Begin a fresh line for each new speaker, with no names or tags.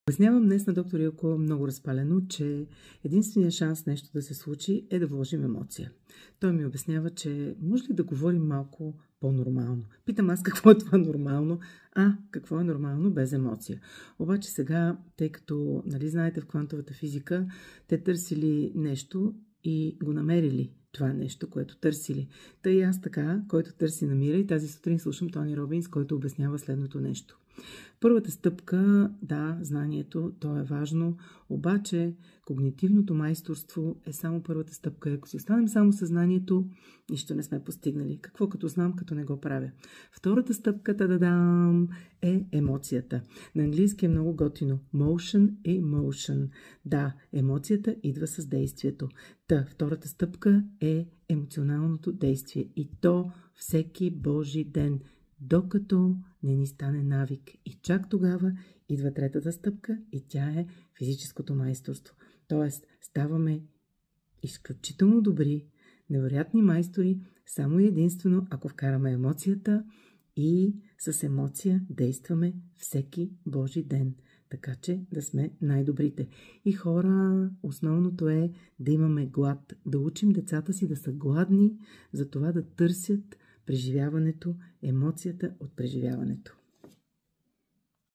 Обяснявам днес на доктор Илко много разпалено, че единственият шанс нещо да се случи е да вложим емоция. Той ми обяснява, че може ли да говорим малко по-нормално. Питам аз какво е това нормално, какво е нормално без емоция. Обаче сега, тъй като, знаете, в квантовата физика, те търсили нещо и го намерили това нещо, което търсили. Тъй и аз така, който търси, намира, и тази сутрин слушам Тони Робинс, който обяснява следното нещо. Първата стъпка, да, знанието, то е важно, обаче когнитивното майсторство е само първата стъпка. Ако си останем само съзнанието, нищо не сме постигнали. Какво като знам, като не го правя? Втората стъпка, е емоцията. На английски е много готино. Motion е emotion. Да, емоцията идва с действието. Втората стъпка е емоционалното действие. И то всеки Божи ден, докато не ни стане навик. И чак тогава идва третата стъпка и тя е физическото майсторство. Тоест, ставаме изключително добри, невероятни майстори, само и единствено, ако вкараме емоцията и с емоция действаме всеки Божи ден. Така че да сме най-добрите. И хора, основното е да имаме глад, да учим децата си да са гладни, за това да търсят преживяването, емоцията от преживяването.